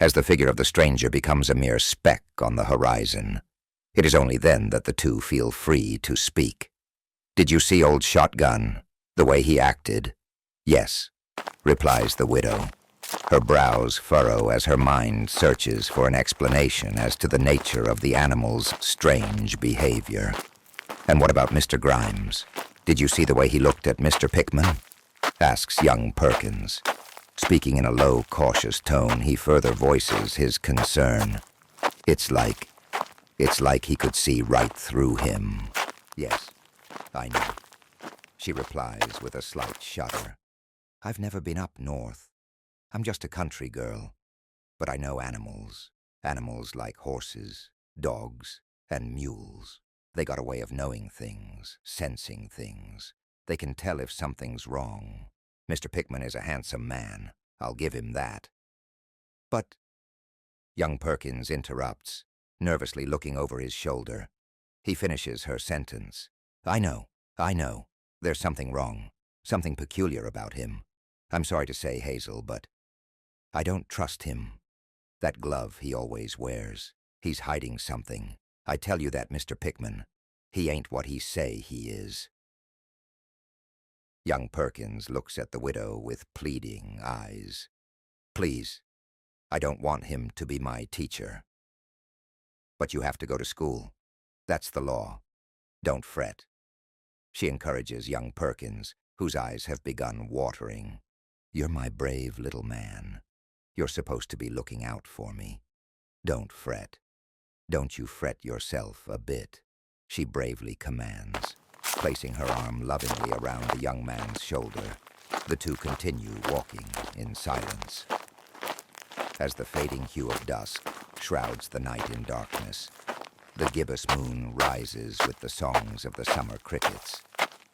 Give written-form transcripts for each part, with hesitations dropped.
as the figure of the stranger becomes a mere speck on the horizon. It is only then that the two feel free to speak. "Did you see old Shotgun, the way he acted?" "Yes," replies the widow. Her brows furrow as her mind searches for an explanation as to the nature of the animal's strange behavior. "And what about Mr. Grimes? Did you see the way he looked at Mr. Pickman?" asks young Perkins. Speaking in a low, cautious tone, he further voices his concern. It's like he could see right through him." "Yes, I know," she replies with a slight shudder. "I've never been up north. I'm just a country girl. But I know animals like horses, dogs, and mules. They got a way of knowing things, sensing things. They can tell if something's wrong. Mr. Pickman is a handsome man. I'll give him that." "But—" young Perkins interrupts, nervously looking over his shoulder. He finishes her sentence. I know. There's something wrong, something peculiar about him. I'm sorry to say, Hazel, but I don't trust him. That glove he always wears. He's hiding something. I tell you that, Mr. Pickman. He ain't what he say he is." Young Perkins looks at the widow with pleading eyes. "Please, I don't want him to be my teacher. But you have to go to school. That's the law. Don't fret." She encourages young Perkins, whose eyes have begun watering. "You're my brave little man. You're supposed to be looking out for me. Don't fret. Don't you fret yourself a bit," she bravely commands, placing her arm lovingly around the young man's shoulder. The two continue walking in silence. As the fading hue of dusk shrouds the night in darkness, the gibbous moon rises with the songs of the summer crickets,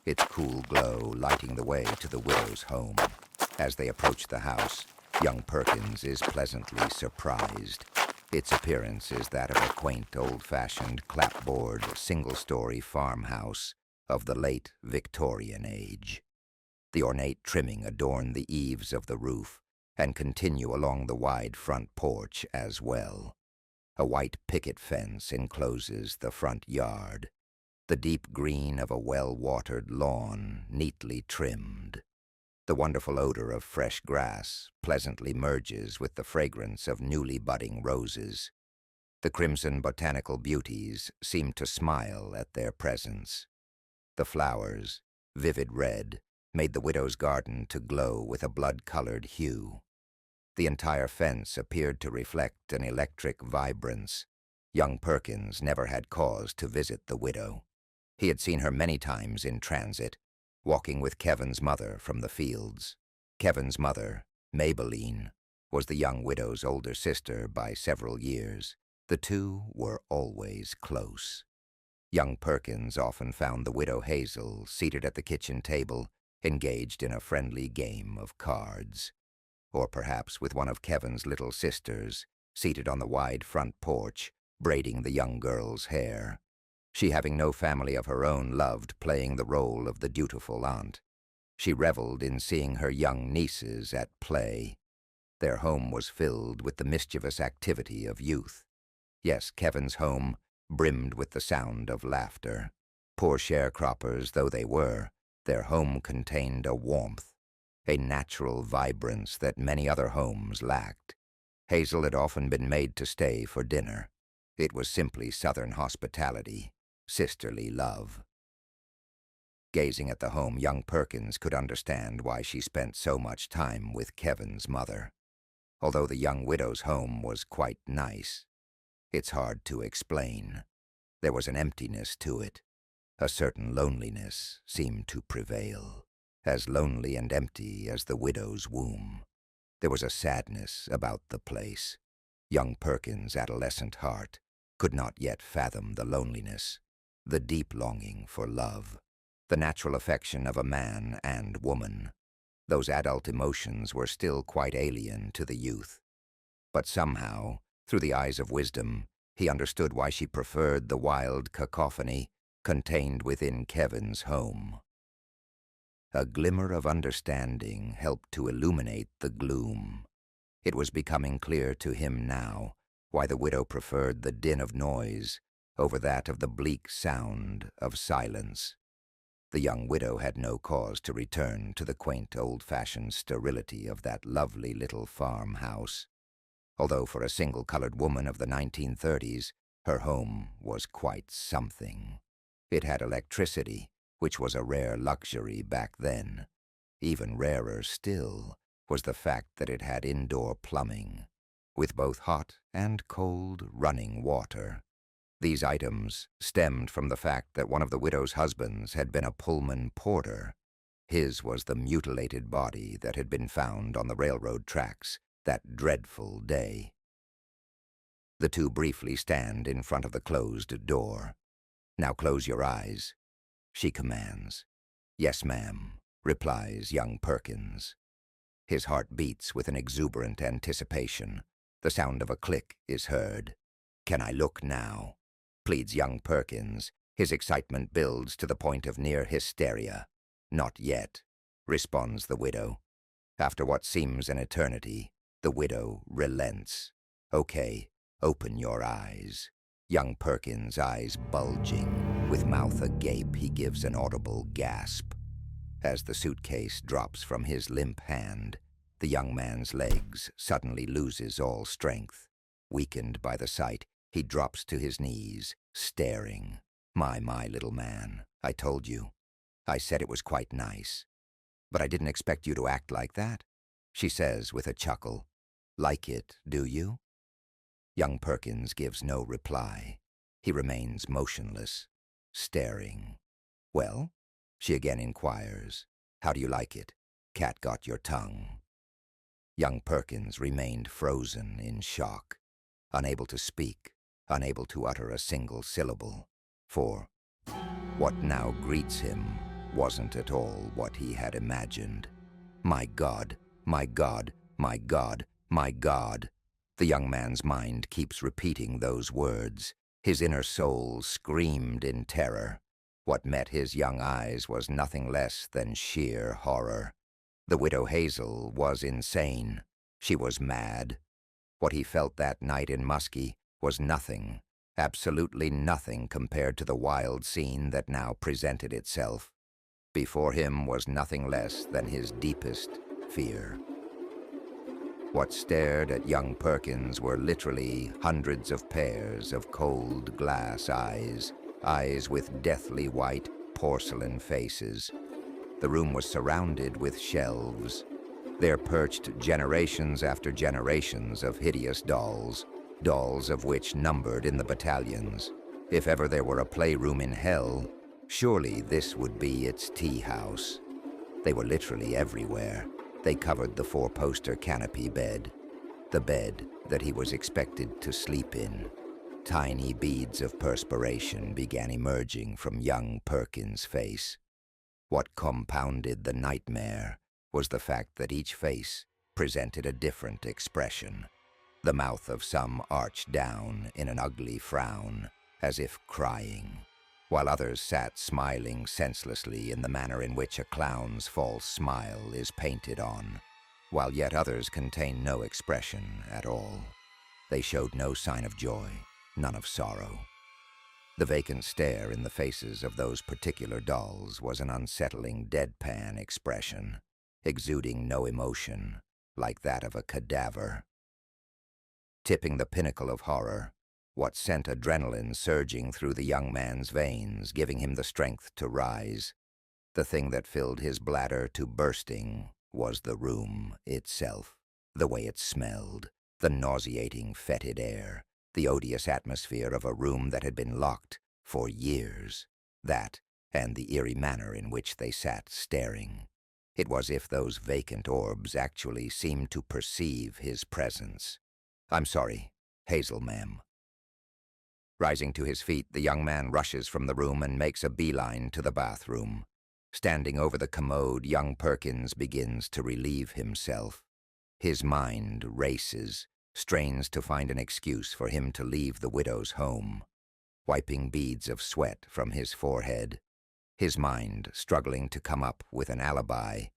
its cool glow lighting the way to the widow's home. As they approach the house, young Perkins is pleasantly surprised. Its appearance is that of a quaint, old-fashioned, clapboard, single-story farmhouse of the late Victorian age. The ornate trimming adorn the eaves of the roof and continue along the wide front porch as well. A white picket fence encloses the front yard, the deep green of a well-watered lawn neatly trimmed. The wonderful odor of fresh grass pleasantly merges with the fragrance of newly budding roses. The crimson botanical beauties seem to smile at their presence. The flowers, vivid red, made the widow's garden to glow with a blood-colored hue. The entire fence appeared to reflect an electric vibrance. Young Perkins never had cause to visit the widow. He had seen her many times in transit, walking with Kevin's mother from the fields. Kevin's mother, Maybelline, was the young widow's older sister by several years. The two were always close. Young Perkins often found the widow Hazel seated at the kitchen table, engaged in a friendly game of cards. Or perhaps with one of Kevin's little sisters, seated on the wide front porch, braiding the young girl's hair. She, having no family of her own, loved playing the role of the dutiful aunt. She reveled in seeing her young nieces at play. Their home was filled with the mischievous activity of youth. Yes, Kevin's home brimmed with the sound of laughter. Poor sharecroppers though they were, their home contained a warmth, a natural vibrance that many other homes lacked. Hazel had often been made to stay for dinner. It was simply Southern hospitality, sisterly love. Gazing at the home, young Perkins could understand why she spent so much time with Kevin's mother. Although the young widow's home was quite nice, it's hard to explain. There was an emptiness to it. A certain loneliness seemed to prevail, as lonely and empty as the widow's womb. There was a sadness about the place. Young Perkins' adolescent heart could not yet fathom the loneliness, the deep longing for love, the natural affection of a man and woman. Those adult emotions were still quite alien to the youth. But somehow, through the eyes of wisdom, he understood why she preferred the wild cacophony contained within Kevin's home. A glimmer of understanding helped to illuminate the gloom. It was becoming clear to him now why the widow preferred the din of noise over that of the bleak sound of silence. The young widow had no cause to return to the quaint old-fashioned sterility of that lovely little farmhouse, although for a single-colored woman of the 1930s, her home was quite something. It had electricity, which was a rare luxury back then. Even rarer still was the fact that it had indoor plumbing, with both hot and cold running water. These items stemmed from the fact that one of the widow's husbands had been a Pullman porter. His was the mutilated body that had been found on the railroad tracks that dreadful day. The two briefly stand in front of the closed door. "Now close your eyes," she commands. "Yes, ma'am," replies young Perkins. His heart beats with an exuberant anticipation. The sound of a click is heard. "Can I look now?" pleads young Perkins. His excitement builds to the point of near hysteria. "Not yet," responds the widow. After what seems an eternity, the widow relents. "Okay, open your eyes." Young Perkins' eyes bulging, with mouth agape, he gives an audible gasp. As the suitcase drops from his limp hand, the young man's legs suddenly loses all strength. Weakened by the sight, he drops to his knees, staring. My little man, I told you. I said it was quite nice. But I didn't expect you to act like that," she says with a chuckle. "Like it, do you?" Young Perkins gives no reply. He remains motionless, staring. "Well?" she again inquires. "How do you like it? Cat got your tongue." Young Perkins remained frozen in shock, unable to speak, unable to utter a single syllable, for what now greets him wasn't at all what he had imagined. My God, my God, my God, my God. The young man's mind keeps repeating those words. His inner soul screamed in terror. What met his young eyes was nothing less than sheer horror. The widow Hazel was insane. She was mad. What he felt that night in Muskie was nothing, absolutely nothing compared to the wild scene that now presented itself. Before him was nothing less than his deepest fear. What stared at young Perkins were literally hundreds of pairs of cold glass eyes, eyes with deathly white porcelain faces. The room was surrounded with shelves. There perched generations after generations of hideous dolls, dolls of which numbered in the battalions. If ever there were a playroom in hell, surely this would be its tea house. They were literally everywhere. They covered the four-poster canopy bed, the bed that he was expected to sleep in. Tiny beads of perspiration began emerging from young Perkins' face. What compounded the nightmare was the fact that each face presented a different expression. The mouth of some arched down in an ugly frown, as if crying, while others sat smiling senselessly in the manner in which a clown's false smile is painted on, while yet others contained no expression at all. They showed no sign of joy, none of sorrow. The vacant stare in the faces of those particular dolls was an unsettling deadpan expression, exuding no emotion, like that of a cadaver. Tipping the pinnacle of horror, what sent adrenaline surging through the young man's veins, giving him the strength to rise. The thing that filled his bladder to bursting was the room itself, the way it smelled, the nauseating, fetid air, the odious atmosphere of a room that had been locked for years. That, and the eerie manner in which they sat staring. It was as if those vacant orbs actually seemed to perceive his presence. "I'm sorry, Hazel, ma'am." Rising to his feet, the young man rushes from the room and makes a beeline to the bathroom. Standing over the commode, young Perkins begins to relieve himself. His mind races, strains to find an excuse for him to leave the widow's home. Wiping beads of sweat from his forehead, his mind struggling to come up with an alibi.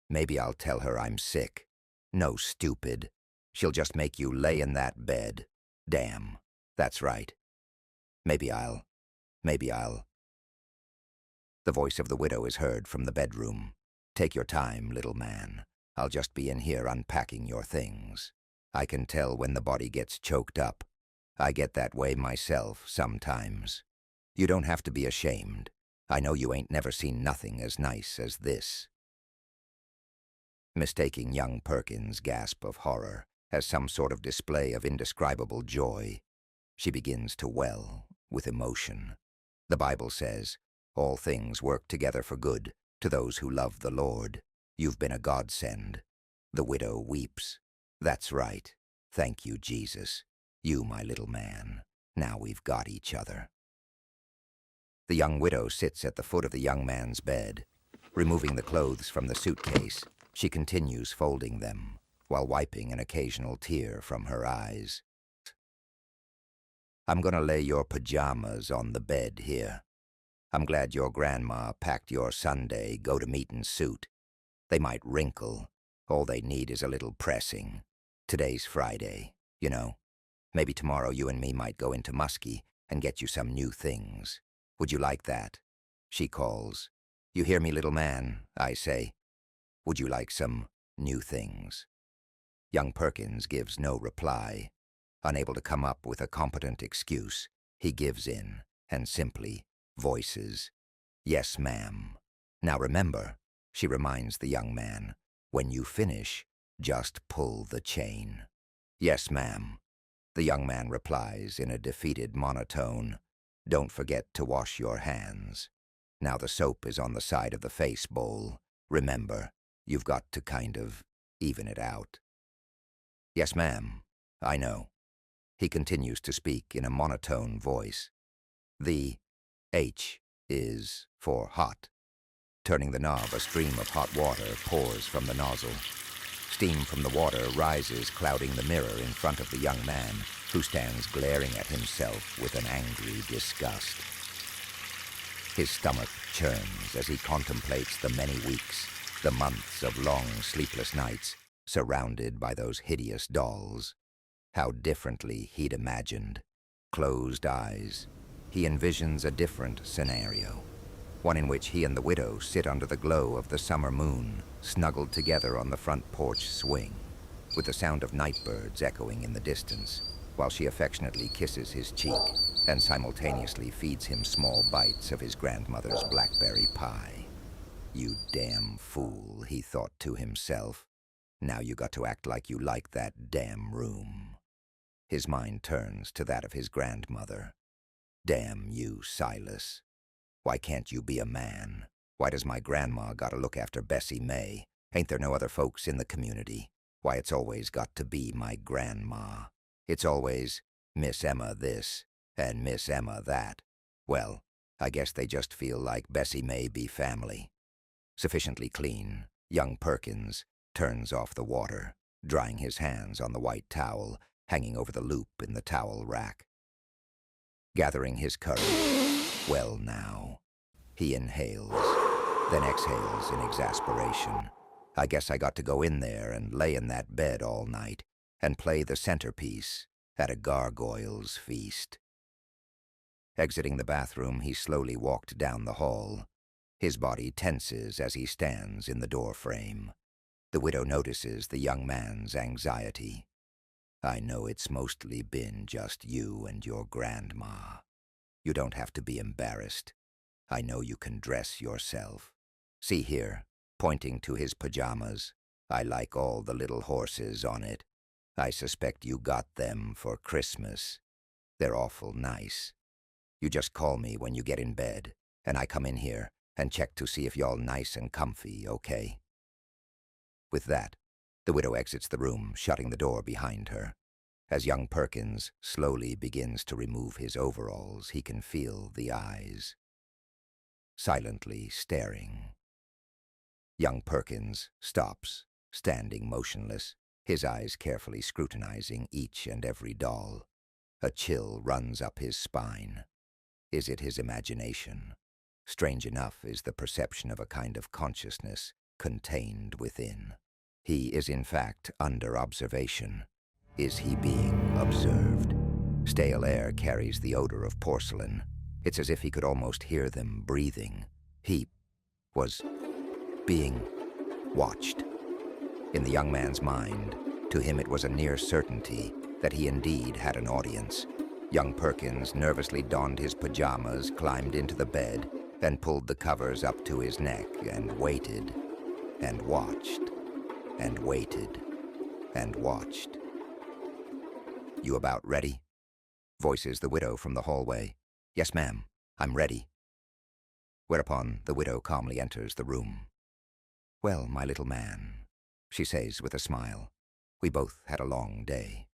"Maybe I'll tell her I'm sick." "No, stupid." She'll just make you lay in that bed. Damn, that's right. Maybe I'll. The voice of the widow is heard from the bedroom. Take your time, little man. I'll just be in here unpacking your things. I can tell when the body gets choked up. I get that way myself sometimes. You don't have to be ashamed. I know you ain't never seen nothing as nice as this. Mistaking young Perkins' gasp of horror as some sort of display of indescribable joy, she begins to well with emotion. The Bible says, all things work together for good to those who love the Lord. You've been a godsend. The widow weeps. That's right. Thank you, Jesus. You, my little man. Now we've got each other. The young widow sits at the foot of the young man's bed. Removing the clothes from the suitcase, she continues folding them, while wiping an occasional tear from her eyes. I'm gonna lay your pajamas on the bed here. I'm glad your grandma packed your Sunday go-to-meeting suit. They might wrinkle. All they need is a little pressing. Today's Friday, you know. Maybe tomorrow you and me might go into Muskie and get you some new things. Would you like that? She calls. You hear me, little man? I say. Would you like some new things? Young Perkins gives no reply. Unable to come up with a competent excuse, he gives in and simply voices, Yes, ma'am. Now remember, she reminds the young man, when you finish, just pull the chain. Yes, ma'am. The young man replies in a defeated monotone. Don't forget to wash your hands. Now the soap is on the side of the face bowl. Remember, you've got to kind of even it out. Yes, ma'am. I know. He continues to speak in a monotone voice. The H is for hot. Turning the knob, a stream of hot water pours from the nozzle. Steam from the water rises, clouding the mirror in front of the young man, who stands glaring at himself with an angry disgust. His stomach churns as he contemplates the many weeks, the months of long sleepless nights, surrounded by those hideous dolls. How differently he'd imagined. Closed eyes, he envisions a different scenario, one in which he and the widow sit under the glow of the summer moon, snuggled together on the front porch swing, with the sound of night birds echoing in the distance, while she affectionately kisses his cheek and simultaneously feeds him small bites of his grandmother's blackberry pie. You damn fool, he thought to himself. Now you got to act like you like that damn room. His mind turns to that of his grandmother. Damn you, Silas. Why can't you be a man? Why does my grandma gotta look after Bessie May? Ain't there no other folks in the community? Why it's always got to be my grandma? It's always Miss Emma this and Miss Emma that. Well, I guess they just feel like Bessie May be family. Sufficiently clean, young Perkins turns off the water, drying his hands on the white towel hanging over the loop in the towel rack. Gathering his courage, well now, he inhales, then exhales in exasperation. I guess I got to go in there and lay in that bed all night and play the centerpiece at a gargoyle's feast. Exiting the bathroom, he slowly walked down the hall. His body tenses as he stands in the doorframe. The widow notices the young man's anxiety. I know it's mostly been just you and your grandma. You don't have to be embarrassed. I know you can dress yourself. See here, pointing to his pajamas. I like all the little horses on it. I suspect you got them for Christmas. They're awful nice. You just call me when you get in bed, and I come in here and check to see if y'all nice and comfy, okay? With that, the widow exits the room, shutting the door behind her. As young Perkins slowly begins to remove his overalls, he can feel the eyes, silently staring. Young Perkins stops, standing motionless, his eyes carefully scrutinizing each and every doll. A chill runs up his spine. Is it his imagination? Strange enough is the perception of a kind of consciousness contained within. He is in fact under observation, Is he being observed? Stale air carries the odor of porcelain. It's as if he could almost hear them breathing. He was being watched. In the young man's mind, to him it was a near certainty that he indeed had an audience. Young Perkins nervously donned his pajamas, climbed into the bed, then pulled the covers up to his neck and waited, and watched, and waited, and watched. "You about ready?" voices the widow from the hallway. "Yes, ma'am, I'm ready." Whereupon the widow calmly enters the room. "Well, my little man," she says with a smile, "we both had a long day."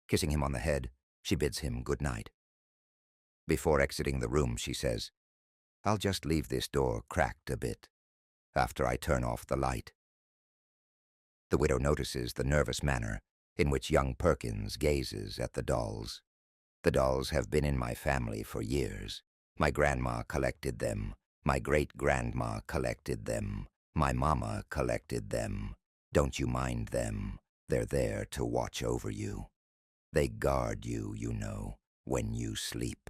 Kissing him on the head, she bids him good night. Before exiting the room, she says, "I'll just leave this door cracked a bit after I turn off the light." The widow notices the nervous manner in which young Perkins gazes at the dolls. "The dolls have been in my family for years. My grandma collected them. My great-grandma collected them. My mama collected them. Don't you mind them. They're there to watch over you. They guard you, you know, when you sleep."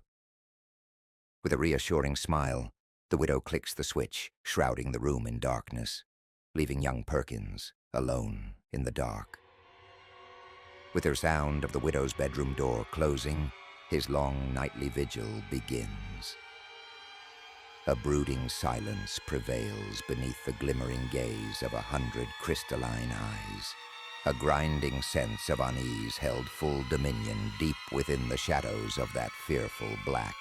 With a reassuring smile, the widow clicks the switch, shrouding the room in darkness, leaving young Perkins alone in the dark. With the sound of the widow's bedroom door closing, his long nightly vigil begins. A brooding silence prevails beneath the glimmering gaze of 100 crystalline eyes. A grinding sense of unease held full dominion deep within the shadows of that fearful black